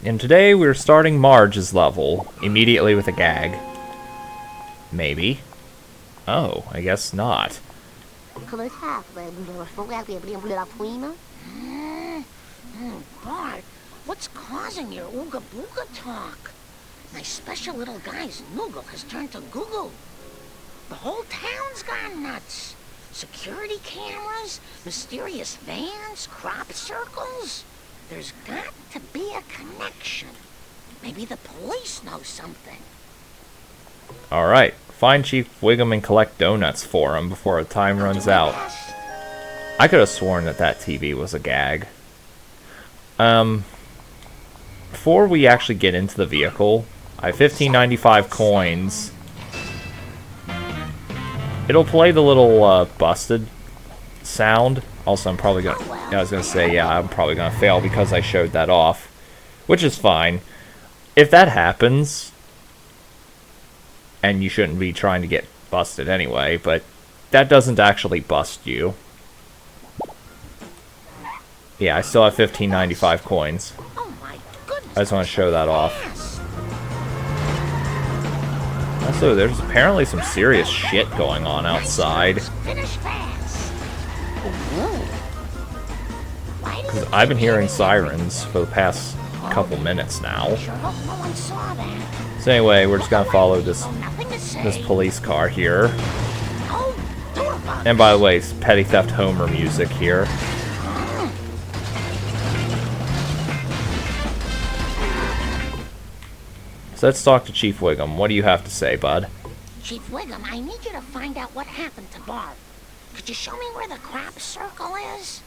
And today we're starting Marge's level, immediately with a gag. Maybe. Oh, I guess not. Bart, what's causing your ooga booga talk? My special little guy's Noogle has turned to Google. The whole town's gone nuts. Security cameras, mysterious vans, crop circles. There's got to be a connection. Maybe the police know something. Alright, find Chief Wiggum and collect donuts for him before time runs out. I could have sworn that that TV was a gag. Before we actually get into the vehicle, I have 15.95 coins. It'll play the little busted sound. Also, I'm probably gonna. I was gonna say, yeah, I'm probably gonna fail because I showed that off, which is fine. If that happens, and you shouldn't be trying to get busted anyway, but that doesn't actually bust you. Yeah, I still have 15.95 coins. I just want to show that off. Also, there's apparently some serious shit going on outside. Because I've been hearing sirens for the past couple minutes now. So anyway, we're just gonna follow this police car here. And by the way, it's Petty Theft Homer music here. So let's talk to Chief Wiggum. What do you have to say, bud? Chief Wiggum, I need you to find out what happened to Bart. Could you show me where the crop circle is?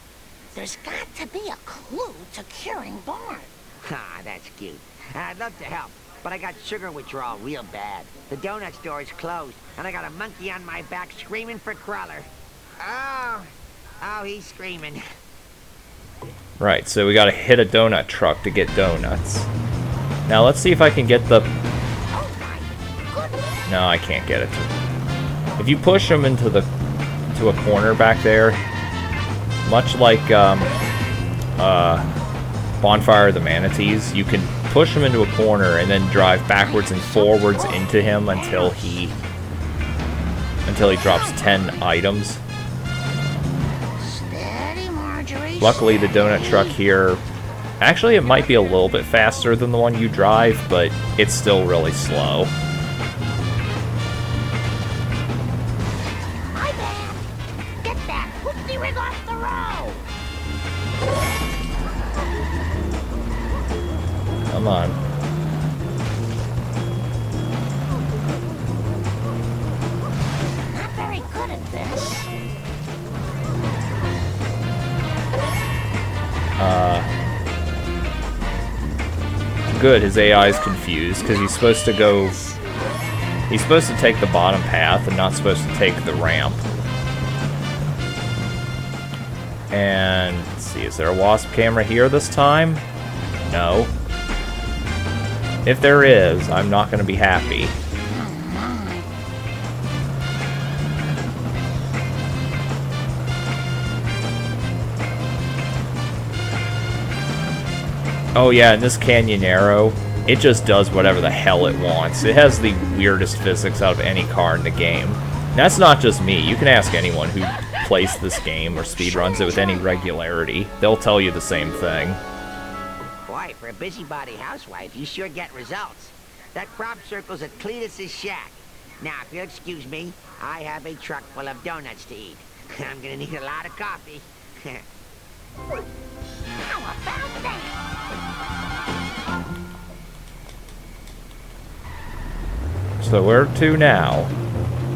There's got to be a clue to curing Bart. Ah, that's cute. I'd love to help, but I got sugar withdrawal real bad. The donut store is closed, and I got a monkey on my back screaming for Crawler. Oh, he's screaming. Right, so we gotta hit a donut truck to get donuts. Now let's see if I can get the... No, I can't get it. If you push him into a corner back there, much like Bonfire of the Manatees, you can push him into a corner and then drive backwards and forwards into him until he drops 10 items. Luckily, the donut truck here... Actually, it might be a little bit faster than the one you drive, but it's still really slow. My bad. Get that hoopty rig off the road. Come on. Not very good at this. Good, his AI is confused, because he's supposed to take the bottom path and not supposed to take the ramp. And, let's see, is there a wasp camera here this time? No. If there is, I'm not going to be happy. Oh yeah, in this Canyon Arrow, it just does whatever the hell it wants. It has the weirdest physics out of any car in the game. And that's not just me. You can ask anyone who plays this game or speedruns it with any regularity. They'll tell you the same thing. Boy, for a busybody housewife, you sure get results. That crop circle's at Cletus's shack. Now, if you'll excuse me, I have a truck full of donuts to eat. I'm gonna need a lot of coffee. How about that? So where to now?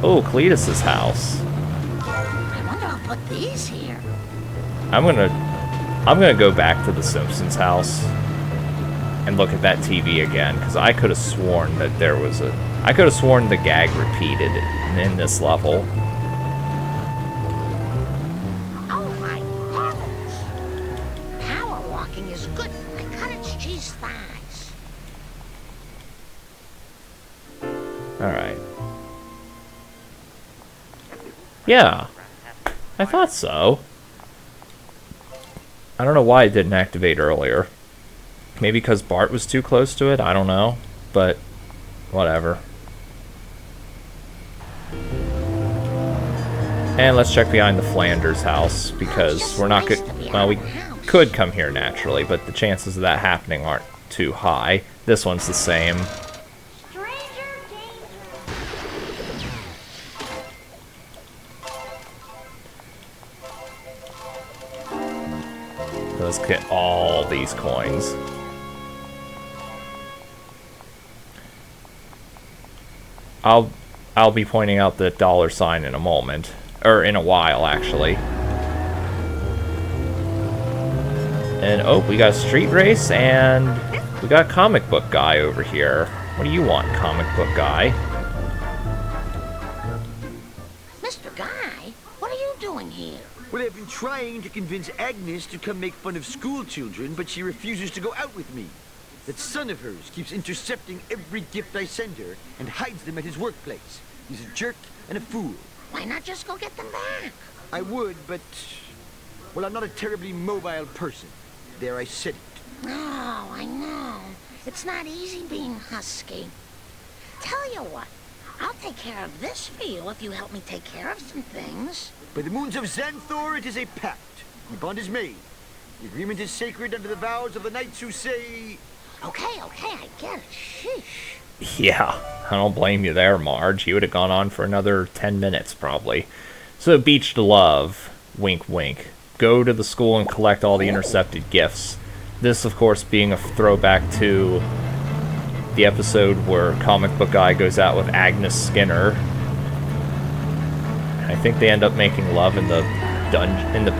Oh, Cletus's house. I wonder who put these here. I'm gonna go back to the Simpsons house and look at that TV again, because I could have sworn that there was I could have sworn the gag repeated in this level. Oh my heavens! Power walking is good for my cottage cheese thighs. Alright. Yeah. I thought so. I don't know why it didn't activate earlier. Maybe because Bart was too close to it, I don't know. But, whatever. And let's check behind the Flanders house, because we're not good. Well, we could come here naturally, but the chances of that happening aren't too high. This one's the same. Let's get all these coins. I'll be pointing out the $sign in a moment. Or in a while, actually. And, oh, we got a street race, and we got a comic book guy over here. What do you want, comic book guy? Mr. Guy, what are you doing here? Well, I've been trying to convince Agnes to come make fun of school children, but she refuses to go out with me. That son of hers keeps intercepting every gift I send her and hides them at his workplace. He's a jerk and a fool. Why not just go get them back? I would, but... well, I'm not a terribly mobile person. There, I said it. Oh, I know. It's not easy being husky. Tell you what, I'll take care of this for you if you help me take care of some things. By the moons of Xanthor, it is a pact. The bond is made. The agreement is sacred under the vows of the knights who say... Okay, I get it. Sheesh. Yeah, I don't blame you there, Marge. You would have gone on for another 10 minutes, probably. So, Beach to Love. Wink, wink. Go to the school and collect all the intercepted gifts. This, of course, being a throwback to the episode where Comic Book Guy goes out with Agnes Skinner. I think they end up making love in the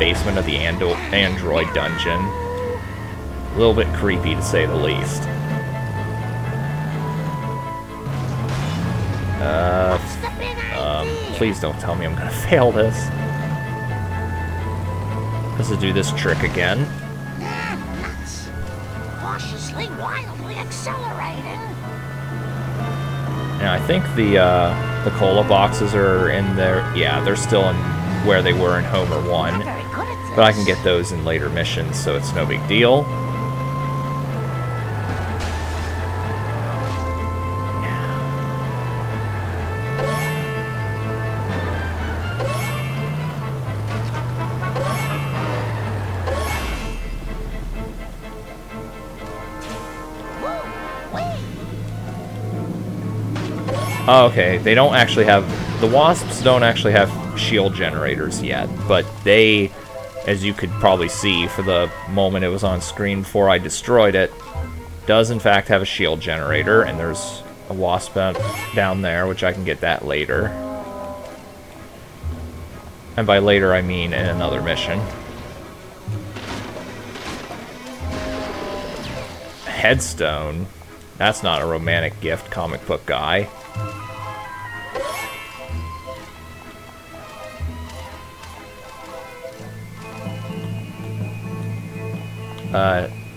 basement of the android dungeon. A little bit creepy, to say the least. Please don't tell me I'm gonna fail this. Let's do this trick again. Nuts. Cautiously, wildly accelerating. And I think the cola boxes are in there. Yeah, they're still in where they were in Homer 1. Not very good at this. But I can get those in later missions, so it's no big deal. Oh, okay, they don't actually have... The Wasps don't actually have shield generators yet, but they, as you could probably see for the moment it was on screen before I destroyed it, does in fact have a shield generator, and there's a Wasp down there, which I can get that later. And by later, I mean in another mission. Headstone? That's not a romantic gift, Comic Book Guy.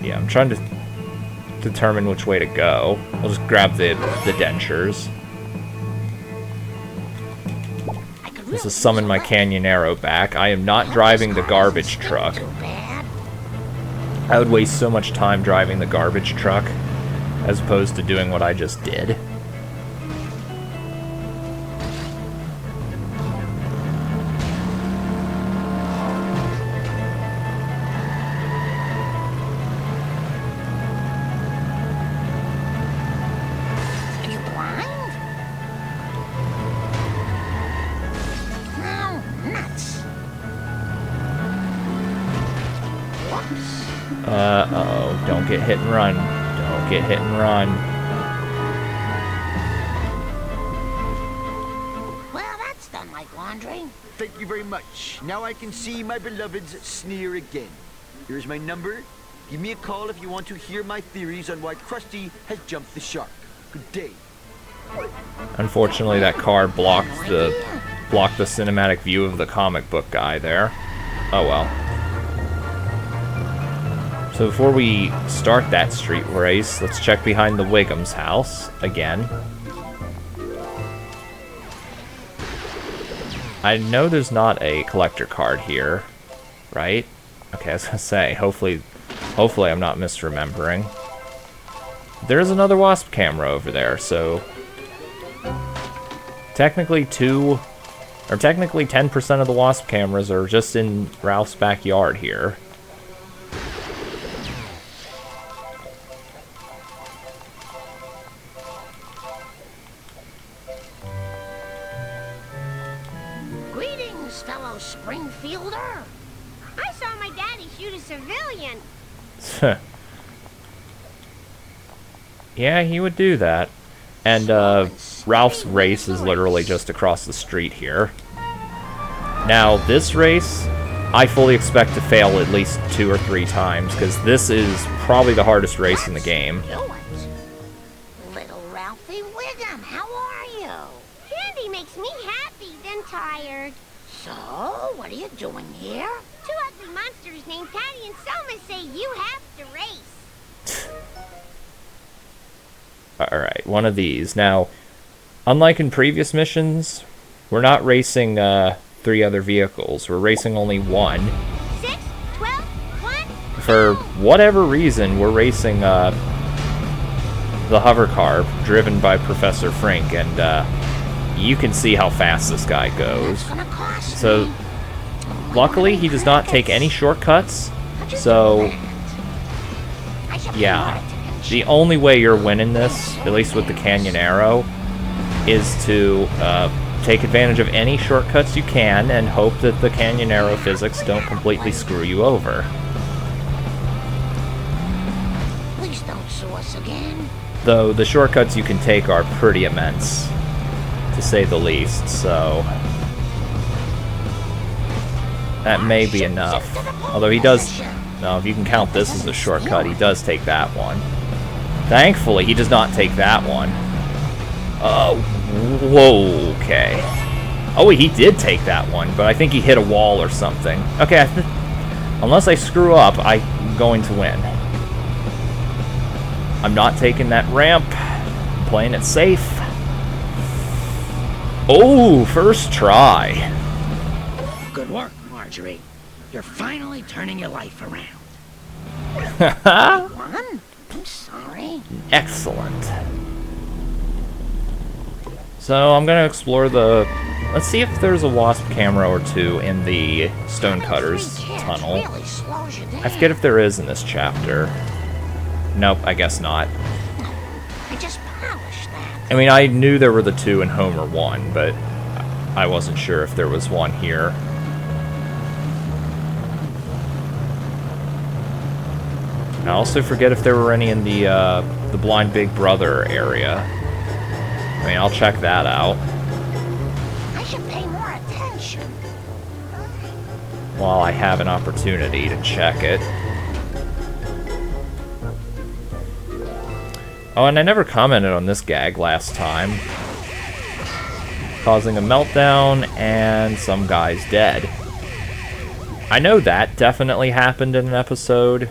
Yeah, I'm trying to determine which way to go. I'll just grab the dentures. This is summon my Canyonero back. I am not driving the garbage truck. I would waste so much time driving the garbage truck as opposed to doing what I just did. Uh-oh, don't get hit and run. Don't get hit and run. Well, that's done like laundry. Thank you very much. Now I can see my beloveds sneer again. Here's my number. Give me a call if you want to hear my theories on why Krusty has jumped the shark. Good day. Unfortunately, that car blocked the cinematic view of the Comic Book Guy there. Oh well. So before we start that street race, let's check behind the Wiggum's house again. I know there's not a collector card here, right? Okay, I was gonna say, hopefully Hopefully I'm not misremembering. There's another wasp camera over there, so... Technically 10% of the wasp cameras are just in Ralph's backyard here. Greetings, fellow Springfielder. I saw my daddy shoot a civilian. Yeah, he would do that. And Ralph's race is literally just across the street here. Now, this race, I fully expect to fail at least 2 or 3 times, because this is probably the hardest race in the game. Do it. Little Ralphie Wiggum, how are you? Candy makes me happy, then tired. So, what are you doing here? 2 ugly monsters named Patty and Selma say you have to race. Alright, one of these. Now, unlike in previous missions, we're not racing 3 other vehicles. We're racing only 1. 6, 12, 1. For whatever reason, we're racing the hover car driven by Professor Frink, and you can see how fast this guy goes. It's gonna cost So, me. luckily, he does not take any shortcuts, so I should yeah. pay more attention. The only way you're winning this, at least with the Canyon Arrow, is to take advantage of any shortcuts you can and hope that the Canyon Arrow physics don't completely screw you over. Please don't sue us again. Though the shortcuts you can take are pretty immense, to say the least, so that may be enough. Although he does, no, if you can count this as a shortcut, he does take that one. Thankfully, he does not take that one. Whoa, okay. Oh, wait, he did take that one, but I think he hit a wall or something. Okay, unless I screw up, I'm going to win. I'm not taking that ramp. I'm playing it safe. Oh, first try. Good work, Marjorie. You're finally turning your life around. One? I'm sorry. Excellent. So I'm gonna explore the... Let's see if there's a wasp camera or 2 in the Stonecutters tunnel. Really slows you down. I forget if there is in this chapter. Nope, I guess not. I just polished that. I mean, I knew there were the 2 in Homer 1, but I wasn't sure if there was one here. I also forget if there were any in the Blind Big Brother area. I mean, I'll check that out. I should pay more attention. While I have an opportunity to check it. Oh, and I never commented on this gag last time. Causing a meltdown and some guy's dead. I know that definitely happened in an episode.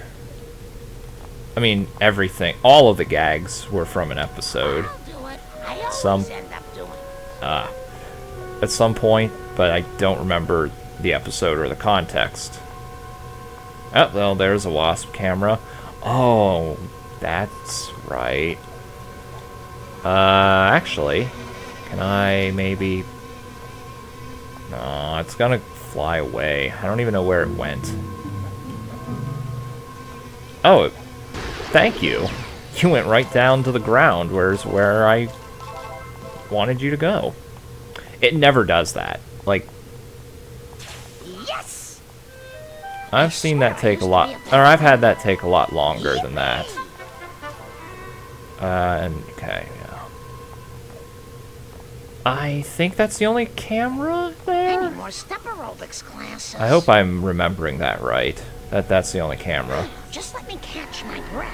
I mean, everything, all of the gags were from an episode. I'll do it. I always Some- end up doing it. At some point, but I don't remember the episode or the context. Oh, well, there's a wasp camera. Oh, that's right. Actually, can I maybe... No, it's gonna fly away. I don't even know where it went. Oh, thank you. You went right down to the ground, where's where I wanted you to go. It never does that. Like, Yes! I've seen that take a lot, or I've had that take a lot longer than that. And, okay, yeah. I think that's the only camera I there? need more step aerobics classes. I hope I'm remembering that right. That's the only camera. Just let me catch my breath.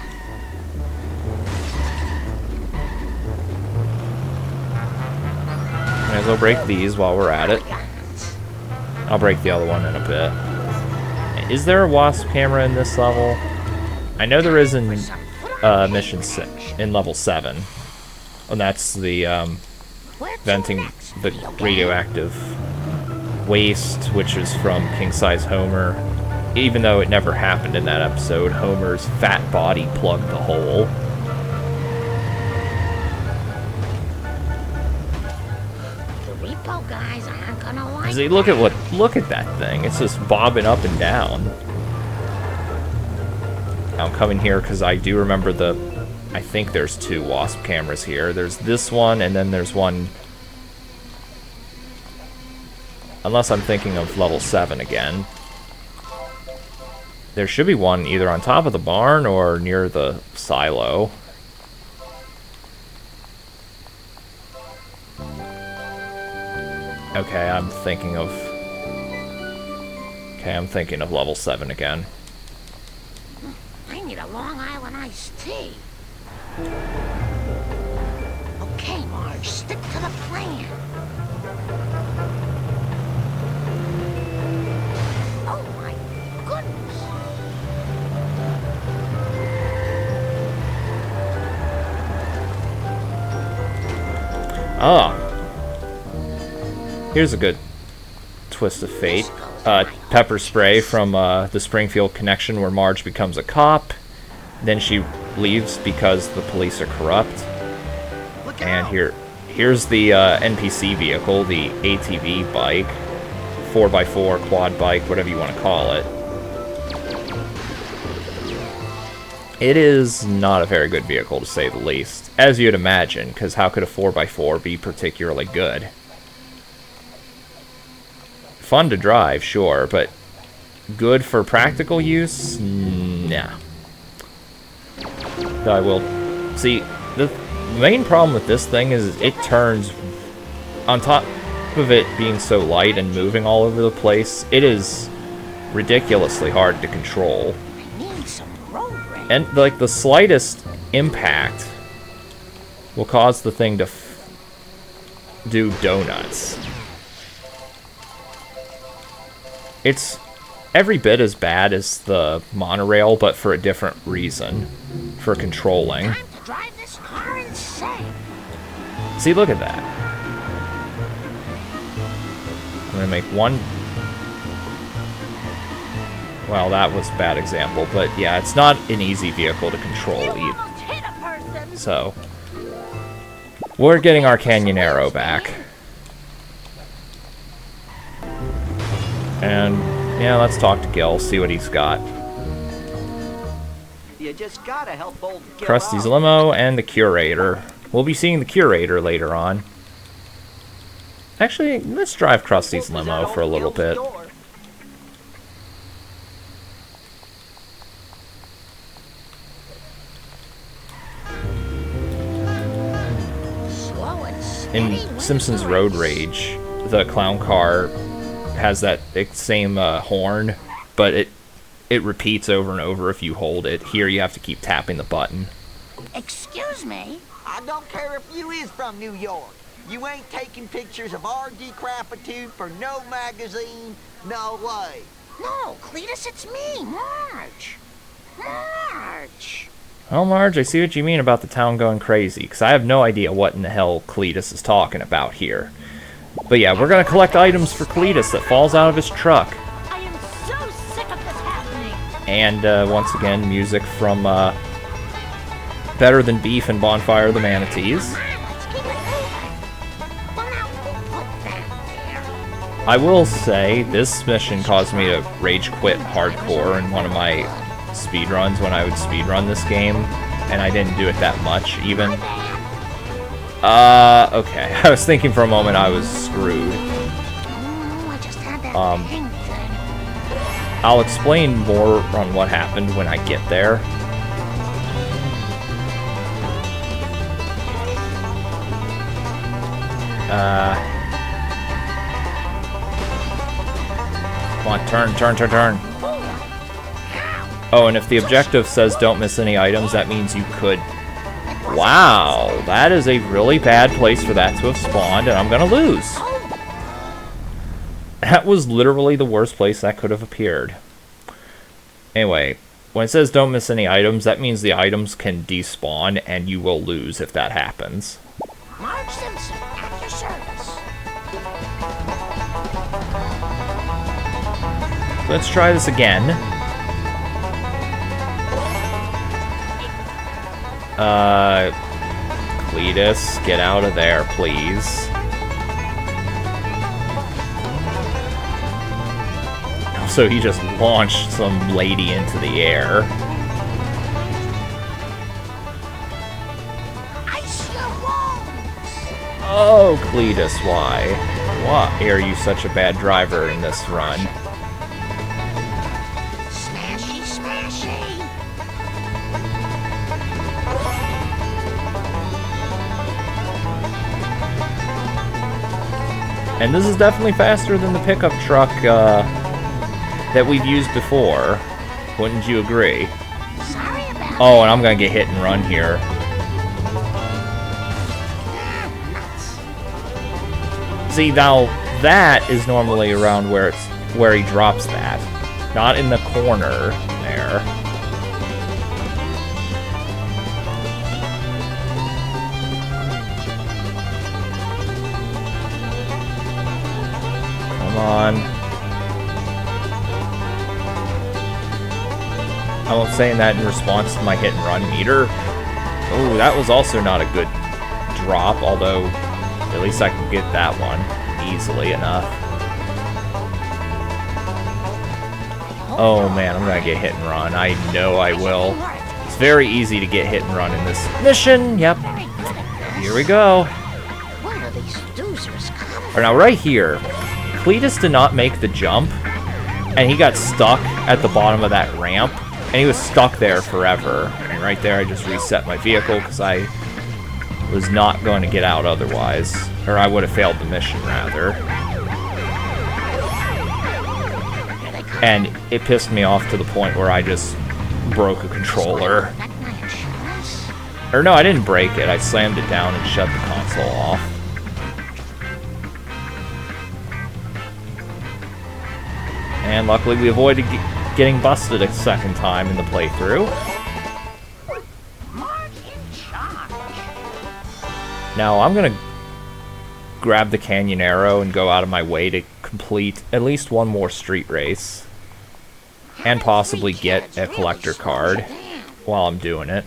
Might as well break these while we're at it. Got it. I'll break the other one in a bit. Is there a wasp camera in this level? I know there is in mission 6, in level 7. And that's the Where to venting next, the video game? radioactive waste, which is from King Size Homer. even though it never happened in that episode, Homer's fat body plugged the hole. The repo guys aren't gonna like See, look at that thing. It's just bobbing up and down. I'm coming here because I do remember I think there's 2 Wasp cameras here. There's this one, and then there's one... Unless I'm thinking of level 7 again. There should be one either on top of the barn or near the silo. Okay, I'm thinking of level 7 again. I need a Long Island iced tea. Okay, Marge, stick to the plan. Oh my goodness. Ah. Here's a good twist of fate. Pepper spray from the Springfield Connection where Marge becomes a cop. Then she leaves because the police are corrupt. And here's the NPC vehicle, the ATV bike. 4x4, quad bike, whatever you want to call it. It is not a very good vehicle, to say the least. As you'd imagine, because how could a 4x4 be particularly good? Fun to drive, sure, but good for practical use? Nah. I will... See, the main problem with this thing is it turns... On top of it being so light and moving all over the place, it is ridiculously hard to control. I need some road rage. And, like, the slightest impact will cause the thing to do donuts. It's every bit as bad as the monorail, but for a different reason. For controlling. Time to drive this car insane. See, look at that. I'm gonna make one... Well, that was a bad example, but yeah, it's not an easy vehicle to control either. So, we're getting our Canyonero back. And, yeah, let's talk to Gil, see what he's got. You just gotta help old Gil Krusty's out. limo and the Curator. We'll be seeing the Curator later on. Actually, let's drive Krusty's limo for a little bit. Slow and steady In wins Simpsons the Road race. Rage, the clown car has that same horn, but it repeats over and over if you hold it. Here you have to keep tapping the button. Excuse me? I don't care if you is from New York. You ain't taking pictures of our decrapitude for no magazine. No way. No, Cletus, it's me, Marge. Marge. Well, Marge, I see what you mean about the town going crazy, because I have no idea what in the hell Cletus is talking about here. But yeah, we're going to collect items for Cletus that falls out of his truck. I am so sick of this happening. And once again, music from Better Than Beef and Bonfire of the Manatees. Come on, let's keep it moving. Well, now, who put that there? I will say, this mission caused me to rage quit hardcore in one of my speedruns when I would speedrun this game, and I didn't do it that much, even. Okay. I was thinking for a moment I was screwed. Oh, I just had that thing. I'll explain more on what happened when I get there. Come on, turn. Oh, and if the objective says don't miss any items, that means you could... Wow, that is a really bad place for that to have spawned, and I'm gonna lose. That was literally the worst place that could have appeared. Anyway, when it says don't miss any items, that means the items can despawn, and you will lose if that happens. Marge Simpson, at your service. Let's try this again. Cletus, get out of there, please. So he just launched some lady into the air. Ice your wounds! Oh, Cletus, why? Why are you such a bad driver in this run? Smashy, smashy! And this is definitely faster than the pickup truck that we've used before. Wouldn't you agree? Sorry about Oh, and I'm gonna get hit and run here. nuts. See, now that is normally around where he drops that, not in the corner there. Come on. I'm saying that in response to my hit and run meter. Oh, that was also not a good drop, although at least I can get that one easily enough. Oh man, I'm gonna get hit and run. I know I will. It's very easy to get hit and run in this mission. Yep. Very good at this. Here we go. Where are these doozers coming Alright, now right here, Cletus did not make the jump, and he got stuck at the bottom of that ramp, and he was stuck there forever. And right there, I just reset my vehicle because I was not going to get out otherwise. Or I would have failed the mission, rather. And it pissed me off to the point where I just broke a controller. Not my insurance. Or no, I didn't break it. I slammed it down and shut the console off. And luckily we avoided getting busted a second time in the playthrough. Marge in charge. Now I'm gonna grab the Canyon Arrow and go out of my way to complete at least one more street race. And possibly get a collector card while I'm doing it.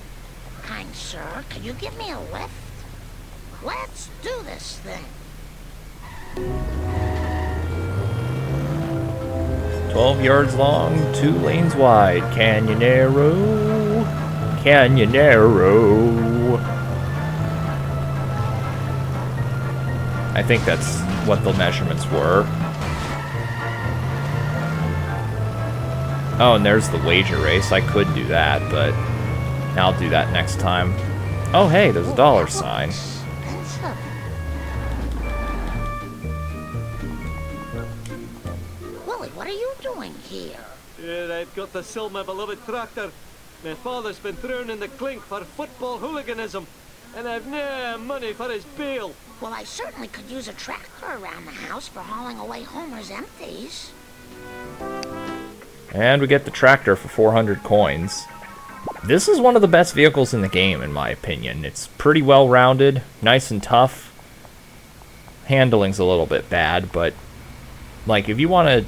Kind sir, can you give me a lift? Let's do this thing. 12 yards long, 2 lanes wide. Canyon Arrow. Canyon Arrow. I think that's what the measurements were. Oh, and there's the wager race. I could do that, but I'll do that next time. Oh, hey, there's a dollar sign. Expensive. Willie, what are you doing here? Here I've got to sell my beloved tractor. My father's been thrown in the clink for football hooliganism, and I've no money for his bail. Well, I certainly could use a tractor around the house for hauling away Homer's empties. And we get the tractor for 400 coins. This is one of the best vehicles in the game, in my opinion. It's pretty well-rounded, nice and tough. Handling's a little bit bad, but like if you want a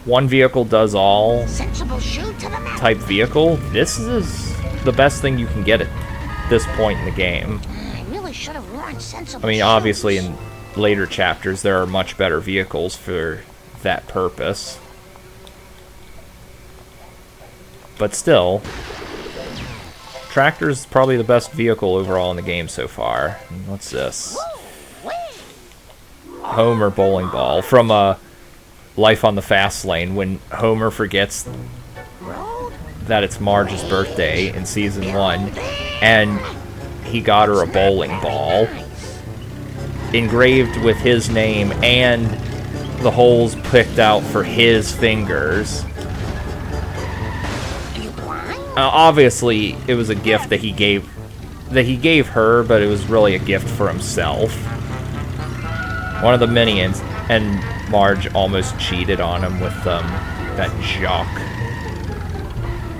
one vehicle does all Sensible shoe to the mat. type vehicle, this is the best thing you can get at this point in the game. I really should have worn sensible I mean, shoes. obviously in later chapters there are much better vehicles for that purpose. But still, tractor's probably the best vehicle overall in the game so far. What's this? Woo, wee. Homer bowling ball from Life on the Fast Lane, when Homer forgets Road. that it's Marge's birthday in season 1, and he got her a bowling ball engraved with his name and the holes picked out for his fingers. Are you blind? Obviously, it was a gift that he gave her, but it was really a gift for himself. One of the minions, and Marge almost cheated on him with that jock.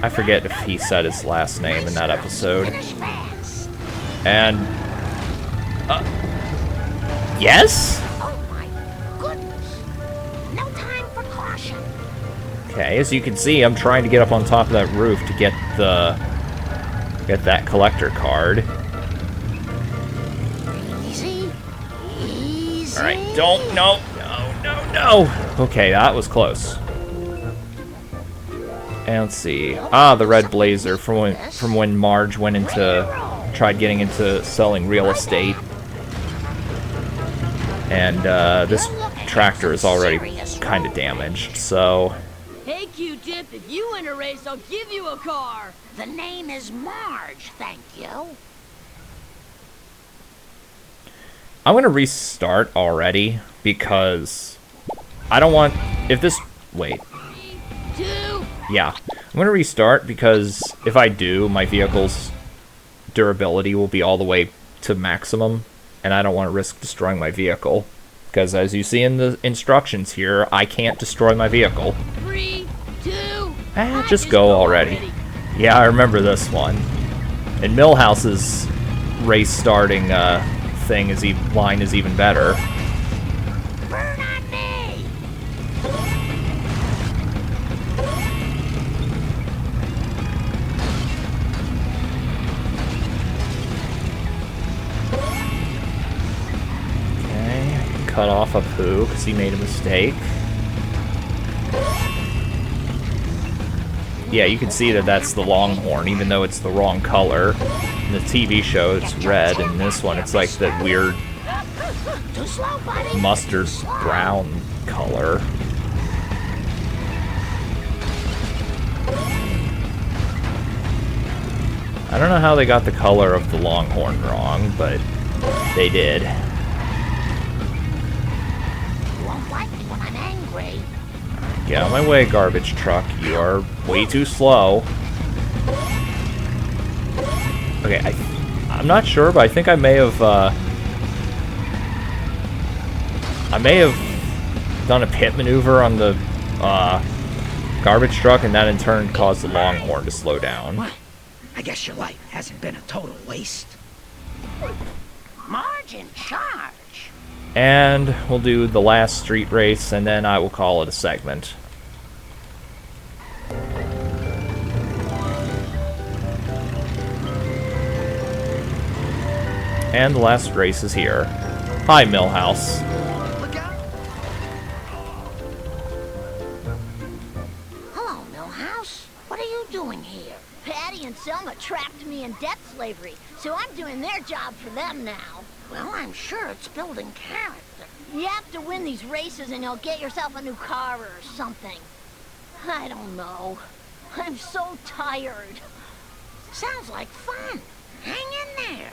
I forget if he said his last name in that episode. Finish fast. And yes? Oh my goodness. No time for caution. Okay, as you can see, I'm trying to get up on top of that roof to get the Get that collector card. Easy. Easy. Alright, don't, no. Okay, that was close. And let's see. Ah, the red blazer from when Marge tried getting into selling real estate. And this tractor is already kind of damaged, so... Hey, Q-Tip, if you win a race, I'll give you a car. The name is Marge, thank you. I'm gonna restart already, because I don't want... If this... Wait. 3, 2... Yeah. I'm gonna restart, because if I do, my vehicle's durability will be all the way to maximum, and I don't want to risk destroying my vehicle. Because as you see in the instructions here, I can't destroy my vehicle. 3, 2... Just go already. Yeah, I remember this one. And Millhouse's race starting line is even better. Burn on me! Okay, cut off a poo because he made a mistake. Yeah, you can see that that's the Longhorn, even though it's the wrong color. In the TV show, it's red, and this one, it's like the weird Too slow, buddy. mustard brown color. I don't know how they got the color of the Longhorn wrong, but they did. You won't like me when I'm angry. Get out of my way, garbage truck. You are way too slow. Okay, I'm not sure, but I think I may have done a pit maneuver on the garbage truck, and that in turn caused the Longhorn to slow down. What? I guess your life hasn't been a total waste. Marge in charge. And we'll do the last street race, and then I will call it a segment. And the last race is here. Hi, Millhouse. Hello, Millhouse. What are you doing here? Patty and Selma trapped me in debt slavery, so I'm doing their job for them now. Well, I'm sure it's building character. You have to win these races and you'll get yourself a new car or something. I don't know. I'm so tired. Sounds like fun. Hang in there.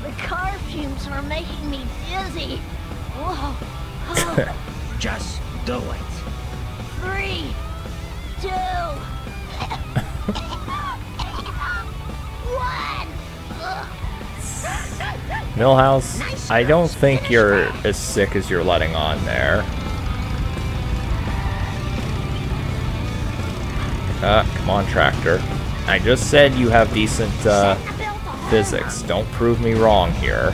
The car fumes are making me dizzy. Whoa. Oh. Just do it. 3, 2, 1. Millhouse, I don't think you're as sick as you're letting on there. Come on, tractor. I just said you have decent physics. Don't prove me wrong here.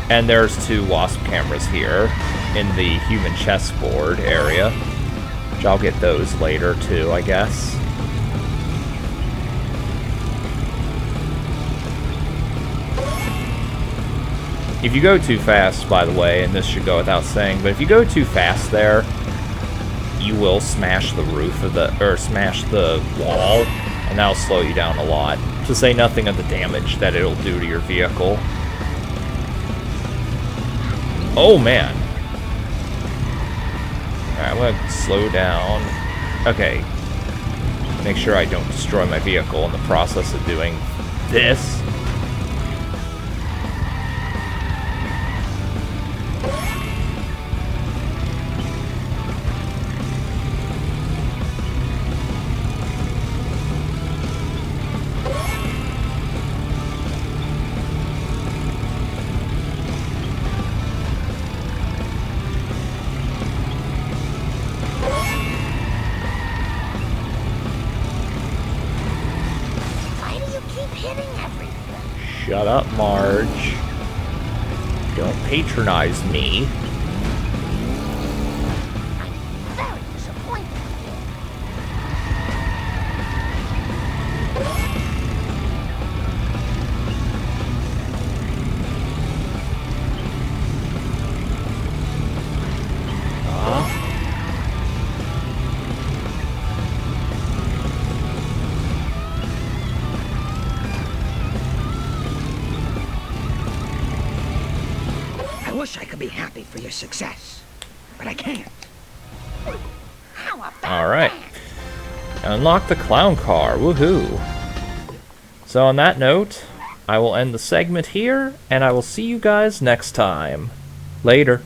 And there's 2 wasp cameras here in the human chessboard area, which I'll get those later too, I guess. If you go too fast, by the way, and this should go without saying, but if you go too fast there, you will smash the roof of smash the wall, and that'll slow you down a lot. To say nothing of the damage that it'll do to your vehicle. Oh, man. Alright, I'm gonna slow down. Okay. Make sure I don't destroy my vehicle in the process of doing this. Shut up, Marge. Don't patronize me. I'm very disappointed happy for your success. But I can't. How about Alright. Unlock the clown car. Woohoo. So on that note, I will end the segment here, and I will see you guys next time. Later.